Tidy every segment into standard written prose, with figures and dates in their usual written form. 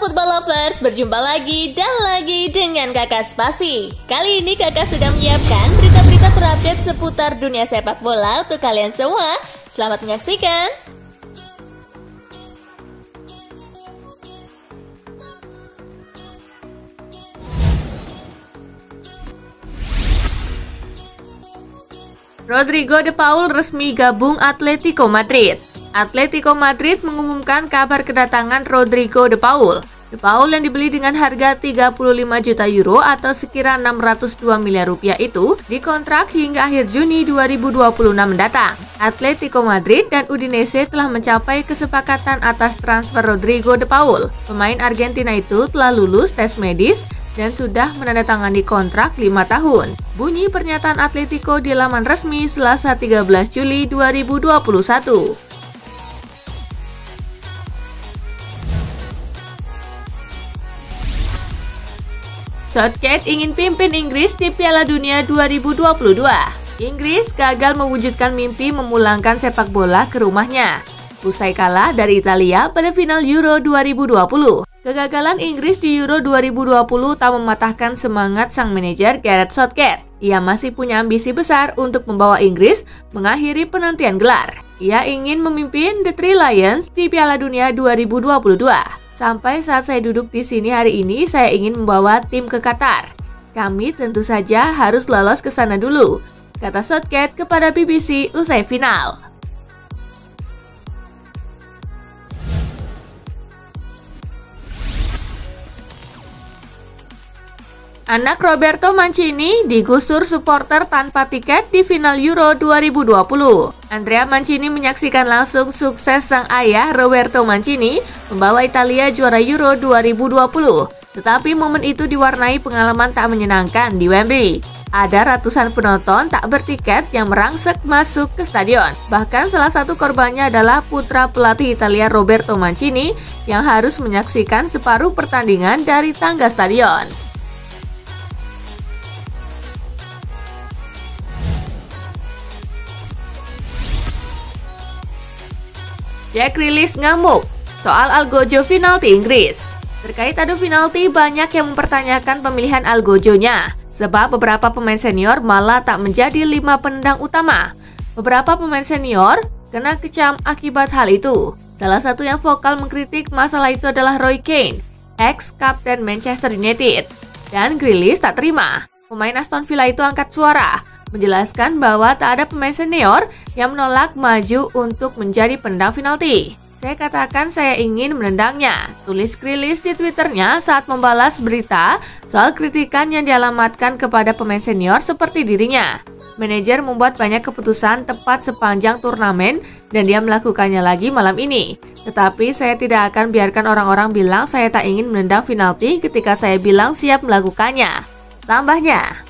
Football Lovers, berjumpa lagi dan lagi dengan Kakak Spasi. Kali ini Kakak sudah menyiapkan berita-berita terupdate seputar dunia sepak bola untuk kalian semua. Selamat menyaksikan. Rodrigo de Paul resmi gabung Atletico Madrid. Atletico Madrid mengumumkan kabar kedatangan Rodrigo de Paul. De Paul yang dibeli dengan harga 35 juta euro atau sekira 602 miliar rupiah itu dikontrak hingga akhir Juni 2026 mendatang. Atletico Madrid dan Udinese telah mencapai kesepakatan atas transfer Rodrigo de Paul. Pemain Argentina itu telah lulus tes medis dan sudah menandatangani kontrak 5 tahun. Bunyi pernyataan Atletico di laman resmi Selasa 13 Juli 2021. Southgate ingin pimpin Inggris di Piala Dunia 2022. Inggris gagal mewujudkan mimpi memulangkan sepak bola ke rumahnya usai kalah dari Italia pada final Euro 2020. Kegagalan Inggris di Euro 2020 tak mematahkan semangat sang manajer Gareth Southgate. Ia masih punya ambisi besar untuk membawa Inggris mengakhiri penantian gelar. Ia ingin memimpin The Three Lions di Piala Dunia 2022. Sampai saat saya duduk di sini hari ini, saya ingin membawa tim ke Qatar. Kami tentu saja harus lolos ke sana dulu, kata Southgate kepada BBC usai final. Anak Roberto Mancini digusur supporter tanpa tiket di final Euro 2020. Andrea Mancini menyaksikan langsung sukses sang ayah Roberto Mancini membawa Italia juara Euro 2020. Tetapi momen itu diwarnai pengalaman tak menyenangkan di Wembley. Ada ratusan penonton tak bertiket yang merangsek masuk ke stadion. Bahkan salah satu korbannya adalah putra pelatih Italia Roberto Mancini yang harus menyaksikan separuh pertandingan dari tangga stadion. Jack Grealish ngamuk soal Algojo penalti Inggris. Terkait adu penalti, banyak yang mempertanyakan pemilihan Algojo-nya, sebab beberapa pemain senior malah tak menjadi 5 penendang utama. Beberapa pemain senior kena kecam akibat hal itu. Salah satu yang vokal mengkritik masalah itu adalah Roy Keane, ex-kapten Manchester United. Dan Grealish tak terima. Pemain Aston Villa itu angkat suara, menjelaskan bahwa tak ada pemain senior yang menolak maju untuk menjadi penendang penalti. Saya katakan saya ingin menendangnya, tulis Grealish di Twitternya saat membalas berita soal kritikan yang dialamatkan kepada pemain senior seperti dirinya. Manajer membuat banyak keputusan tepat sepanjang turnamen dan dia melakukannya lagi malam ini. Tetapi saya tidak akan biarkan orang-orang bilang saya tak ingin menendang penalti ketika saya bilang siap melakukannya, tambahnya.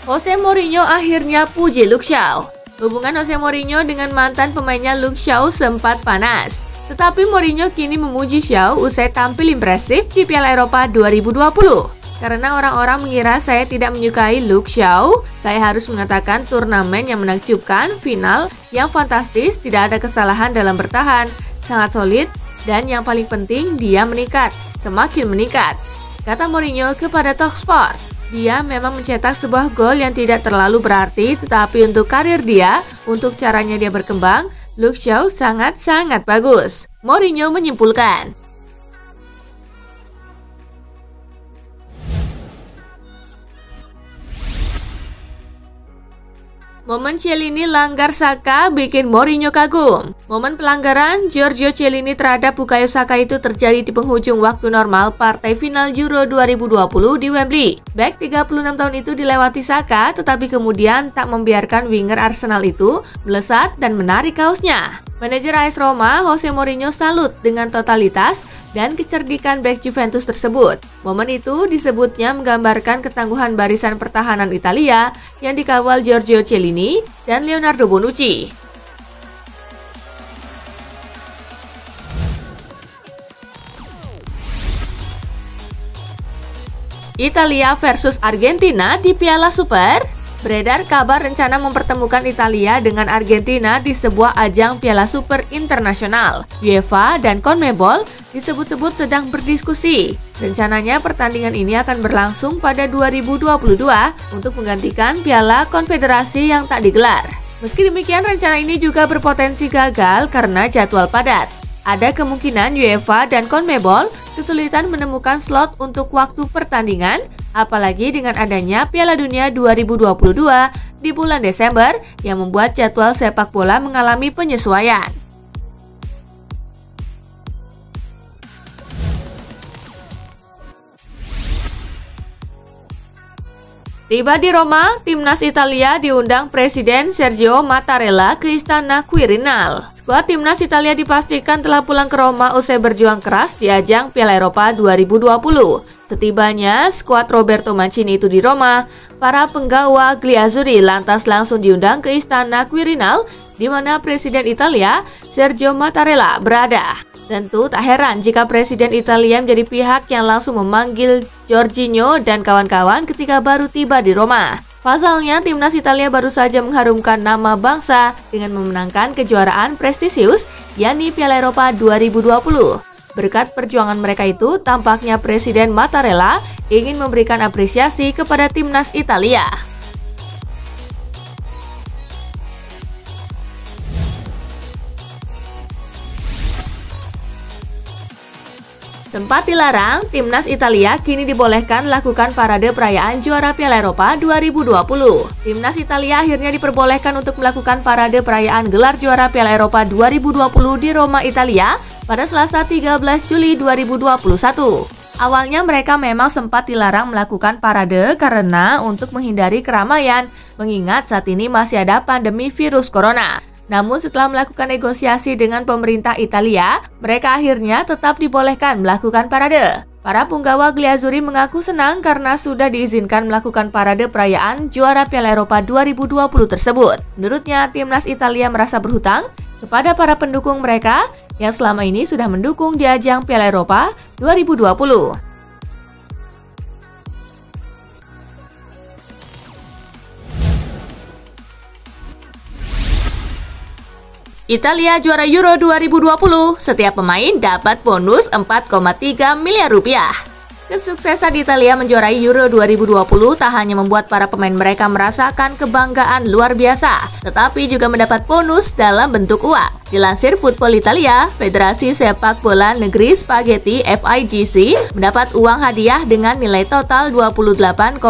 Jose Mourinho akhirnya puji Luke Shaw. Hubungan Jose Mourinho dengan mantan pemainnya Luke Shaw sempat panas. Tetapi Mourinho kini memuji Shaw usai tampil impresif di Piala Eropa 2020. Karena orang-orang mengira saya tidak menyukai Luke Shaw, saya harus mengatakan turnamen yang menakjubkan, final yang fantastis, tidak ada kesalahan dalam bertahan, sangat solid, dan yang paling penting dia meningkat, semakin meningkat, kata Mourinho kepada Talksport. Dia memang mencetak sebuah gol yang tidak terlalu berarti, tetapi untuk karir dia, untuk caranya dia berkembang, Luke Shaw sangat-sangat bagus, Mourinho menyimpulkan. Momen Chiellini langgar Saka bikin Mourinho kagum. Momen pelanggaran Giorgio Chiellini terhadap Bukayo Saka itu terjadi di penghujung waktu normal partai final Euro 2020 di Wembley. Back 36 tahun itu dilewati Saka, tetapi kemudian tak membiarkan winger Arsenal itu melesat dan menarik kaosnya. Manajer AS Roma, Jose Mourinho salut dengan totalitas dan kecerdikan bek Juventus tersebut. Momen itu disebutnya menggambarkan ketangguhan barisan pertahanan Italia yang dikawal Giorgio Chiellini dan Leonardo Bonucci. Italia versus Argentina di Piala Super. Beredar kabar rencana mempertemukan Italia dengan Argentina di sebuah ajang Piala Super Internasional. UEFA dan CONMEBOL disebut-sebut sedang berdiskusi. Rencananya pertandingan ini akan berlangsung pada 2022 untuk menggantikan Piala Konfederasi yang tak digelar. Meski demikian, rencana ini juga berpotensi gagal karena jadwal padat. Ada kemungkinan UEFA dan CONMEBOL kesulitan menemukan slot untuk waktu pertandingan, apalagi dengan adanya Piala Dunia 2022 di bulan Desember yang membuat jadwal sepak bola mengalami penyesuaian. Tiba di Roma, timnas Italia diundang Presiden Sergio Mattarella ke Istana Quirinal. Skuad timnas Italia dipastikan telah pulang ke Roma usai berjuang keras di ajang Piala Eropa 2020. Setibanya skuad Roberto Mancini itu di Roma, para penggawa Griazzurri lantas langsung diundang ke Istana Quirinal, di mana Presiden Italia Sergio Mattarella berada. Tentu tak heran jika Presiden Italia menjadi pihak yang langsung memanggil Jorginho dan kawan-kawan ketika baru tiba di Roma. Pasalnya, timnas Italia baru saja mengharumkan nama bangsa dengan memenangkan kejuaraan prestisius, yakni Piala Eropa 2020. Berkat perjuangan mereka itu, tampaknya Presiden Mattarella ingin memberikan apresiasi kepada timnas Italia. Sempat dilarang, timnas Italia kini dibolehkan lakukan parade perayaan juara Piala Eropa 2020. Timnas Italia akhirnya diperbolehkan untuk melakukan parade perayaan gelar juara Piala Eropa 2020 di Roma, Italia pada Selasa 13 Juli 2021. Awalnya mereka memang sempat dilarang melakukan parade karena untuk menghindari keramaian, mengingat saat ini masih ada pandemi virus corona. Namun setelah melakukan negosiasi dengan pemerintah Italia, mereka akhirnya tetap dibolehkan melakukan parade. Para punggawa Griazzurri mengaku senang karena sudah diizinkan melakukan parade perayaan juara Piala Eropa 2020 tersebut. Menurutnya, timnas Italia merasa berhutang kepada para pendukung mereka yang selama ini sudah mendukung di ajang Piala Eropa 2020. Italia juara Euro 2020, setiap pemain dapat bonus 4,3 miliar rupiah. Kesuksesan Italia menjuarai Euro 2020 tak hanya membuat para pemain mereka merasakan kebanggaan luar biasa, tetapi juga mendapat bonus dalam bentuk uang. Dilansir Football Italia, Federasi Sepak Bola Negeri Spaghetti FIGC mendapat uang hadiah dengan nilai total 28,25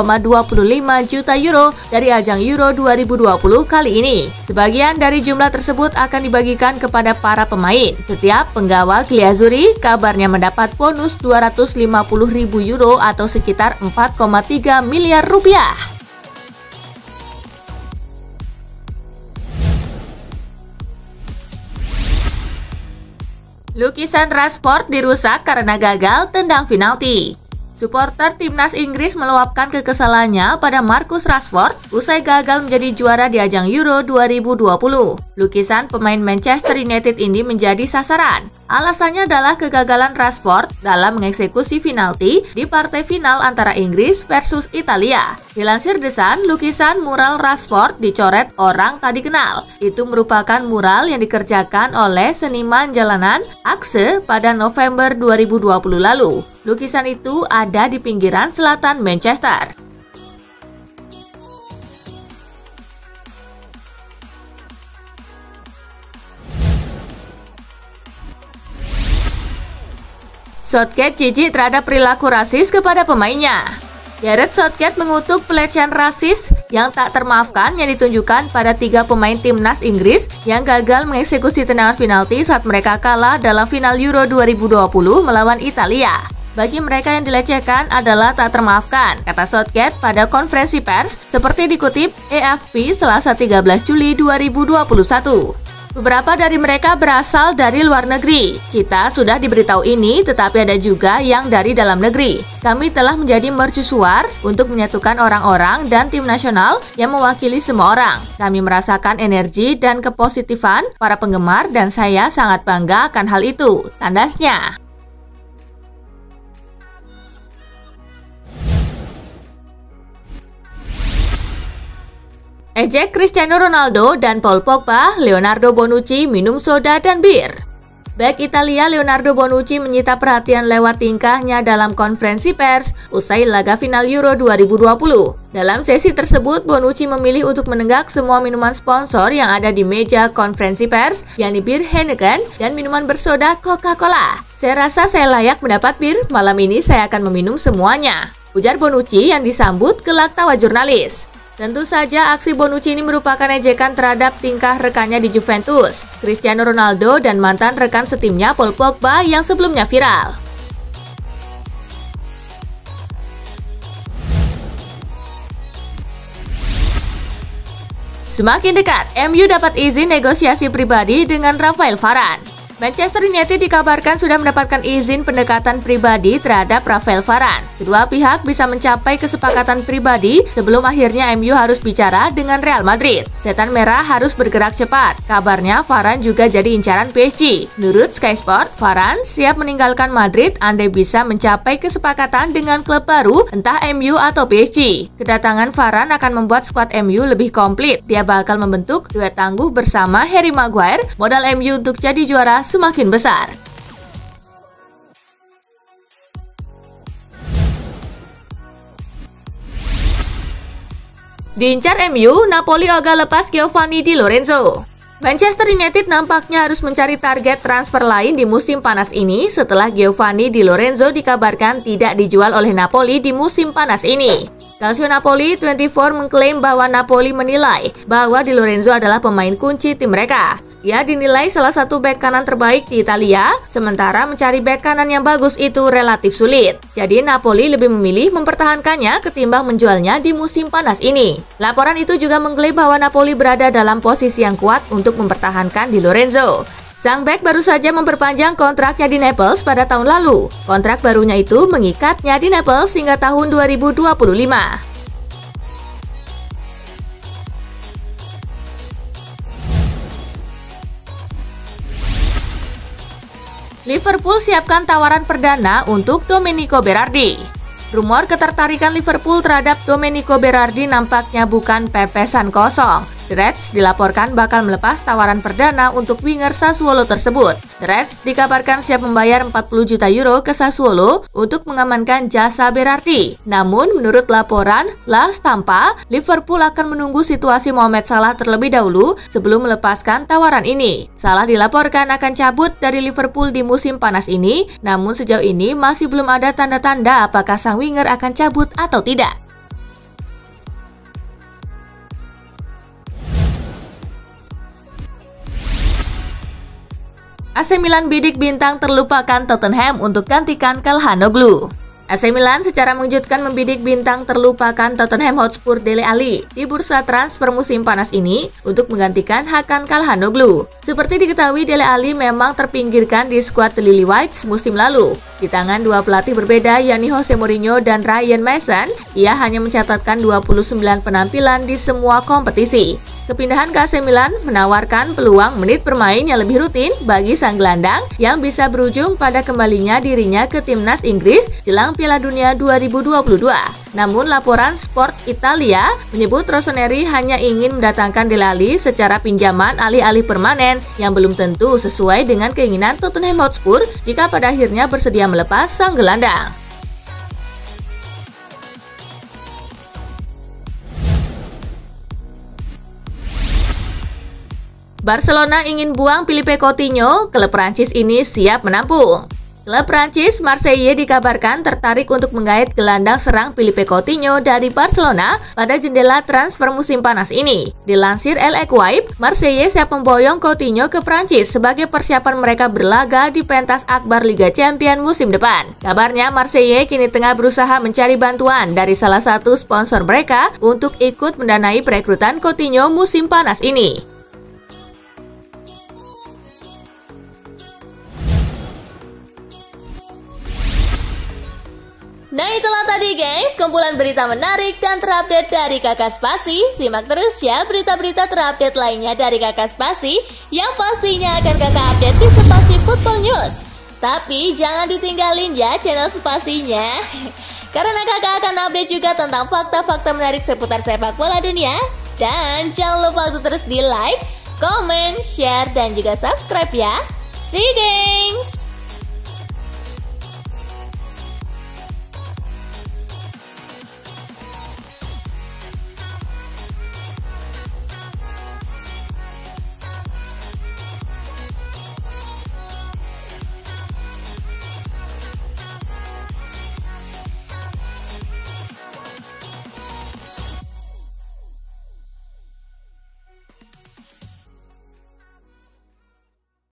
juta euro dari ajang Euro 2020 kali ini. Sebagian dari jumlah tersebut akan dibagikan kepada para pemain. Setiap penggawa Griazzurri kabarnya mendapat bonus 250.000 euro atau sekitar 4,3 miliar rupiah. Lukisan Rashford dirusak karena gagal tendang penalti. Supporter timnas Inggris meluapkan kekesalannya pada Marcus Rashford usai gagal menjadi juara di ajang Euro 2020. Lukisan pemain Manchester United ini menjadi sasaran. Alasannya adalah kegagalan Rashford dalam mengeksekusi penalti di partai final antara Inggris versus Italia. Dilansir The Sun, lukisan mural Rashford dicoret orang tak dikenal. Itu merupakan mural yang dikerjakan oleh seniman jalanan Akse pada November 2020 lalu. Lukisan itu ada di pinggiran selatan Manchester. Southgate jijik terhadap perilaku rasis kepada pemainnya. Gareth Southgate mengutuk pelecehan rasis yang tak termaafkan yang ditunjukkan pada 3 pemain timnas Inggris yang gagal mengeksekusi tendangan penalti saat mereka kalah dalam final Euro 2020 melawan Italia. Bagi mereka yang dilecehkan adalah tak termaafkan, kata Southgate pada konferensi pers seperti dikutip AFP Selasa 13 Juli 2021. Beberapa dari mereka berasal dari luar negeri. Kita sudah diberitahu ini, tetapi ada juga yang dari dalam negeri. Kami telah menjadi mercusuar untuk menyatukan orang-orang dan tim nasional yang mewakili semua orang. Kami merasakan energi dan kepositifan para penggemar dan saya sangat bangga akan hal itu, tandasnya. Ejek Cristiano Ronaldo dan Paul Pogba, Leonardo Bonucci minum soda dan bir. Bek Italia Leonardo Bonucci menyita perhatian lewat tingkahnya dalam konferensi pers usai laga final Euro 2020. Dalam sesi tersebut, Bonucci memilih untuk menenggak semua minuman sponsor yang ada di meja konferensi pers, yakni bir Heineken dan minuman bersoda Coca-Cola. "Saya rasa saya layak mendapat bir, malam ini saya akan meminum semuanya," ujar Bonucci yang disambut gelak tawa jurnalis. Tentu saja aksi Bonucci ini merupakan ejekan terhadap tingkah rekannya di Juventus, Cristiano Ronaldo, dan mantan rekan setimnya Paul Pogba yang sebelumnya viral. Semakin dekat, MU dapat izin negosiasi pribadi dengan Rafael Varane. Manchester United dikabarkan sudah mendapatkan izin pendekatan pribadi terhadap Rafael Varane. Kedua pihak bisa mencapai kesepakatan pribadi sebelum akhirnya MU harus bicara dengan Real Madrid. Setan Merah harus bergerak cepat. Kabarnya Varane juga jadi incaran PSG. Menurut Sky Sport, Varane siap meninggalkan Madrid andai bisa mencapai kesepakatan dengan klub baru, entah MU atau PSG. Kedatangan Varane akan membuat skuad MU lebih komplit. Dia bakal membentuk duet tangguh bersama Harry Maguire. Modal MU untuk jadi juara semakin besar. Diincar MU, Napoli ogah lepas Giovanni Di Lorenzo. Manchester United nampaknya harus mencari target transfer lain di musim panas ini setelah Giovanni Di Lorenzo dikabarkan tidak dijual oleh Napoli di musim panas ini. Calcio Napoli 24 mengklaim bahwa Napoli menilai bahwa Di Lorenzo adalah pemain kunci tim mereka. Ia dinilai salah satu bek kanan terbaik di Italia, sementara mencari bek kanan yang bagus itu relatif sulit. Jadi Napoli lebih memilih mempertahankannya ketimbang menjualnya di musim panas ini. Laporan itu juga mengklaim bahwa Napoli berada dalam posisi yang kuat untuk mempertahankan Di Lorenzo. Sang bek baru saja memperpanjang kontraknya di Naples pada tahun lalu. Kontrak barunya itu mengikatnya di Naples hingga tahun 2025. Liverpool siapkan tawaran perdana untuk Domenico Berardi. Rumor ketertarikan Liverpool terhadap Domenico Berardi nampaknya bukan pepesan kosong. The Reds dilaporkan bakal melepas tawaran perdana untuk winger Sassuolo tersebut. The Reds dikabarkan siap membayar 40 juta euro ke Sassuolo untuk mengamankan jasa Berardi. Namun, menurut laporan La Stampa, Liverpool akan menunggu situasi Mohamed Salah terlebih dahulu sebelum melepaskan tawaran ini. Salah dilaporkan akan cabut dari Liverpool di musim panas ini, namun sejauh ini masih belum ada tanda-tanda apakah sang winger akan cabut atau tidak. AC Milan bidik bintang terlupakan Tottenham untuk gantikan Calhanoglu. AC Milan secara mengejutkan membidik bintang terlupakan Tottenham Hotspur Dele Alli di bursa transfer musim panas ini untuk menggantikan Hakan Calhanoglu. Seperti diketahui, Dele Alli memang terpinggirkan di skuad The Lily Whites musim lalu. Di tangan dua pelatih berbeda, yakni Jose Mourinho dan Ryan Mason, ia hanya mencatatkan 29 penampilan di semua kompetisi. Kepindahan ke AC Milan menawarkan peluang menit bermain yang lebih rutin bagi sang gelandang yang bisa berujung pada kembalinya dirinya ke timnas Inggris jelang Piala Dunia 2022. Namun laporan Sport Italia menyebut Rossoneri hanya ingin mendatangkan Dele Alli secara pinjaman alih-alih permanen yang belum tentu sesuai dengan keinginan Tottenham Hotspur jika pada akhirnya bersedia melepas sang gelandang. Barcelona ingin buang Philippe Coutinho, klub Prancis ini siap menampung. Klub Prancis Marseille dikabarkan tertarik untuk menggait gelandang serang Philippe Coutinho dari Barcelona pada jendela transfer musim panas ini. Dilansir L'Equipe, Marseille siap memboyong Coutinho ke Prancis sebagai persiapan mereka berlaga di pentas akbar Liga Champions musim depan. Kabarnya Marseille kini tengah berusaha mencari bantuan dari salah satu sponsor mereka untuk ikut mendanai perekrutan Coutinho musim panas ini. Nah itulah tadi guys, kumpulan berita menarik dan terupdate dari Kakak Spasi. Simak terus ya berita-berita terupdate lainnya dari Kakak Spasi yang pastinya akan Kakak update di Spasi Football News. Tapi jangan ditinggalin ya channel Spasinya, karena Kakak akan update juga tentang fakta-fakta menarik seputar sepak bola dunia. Dan jangan lupa untuk terus di like, comment, share, dan juga subscribe ya. See you gengs!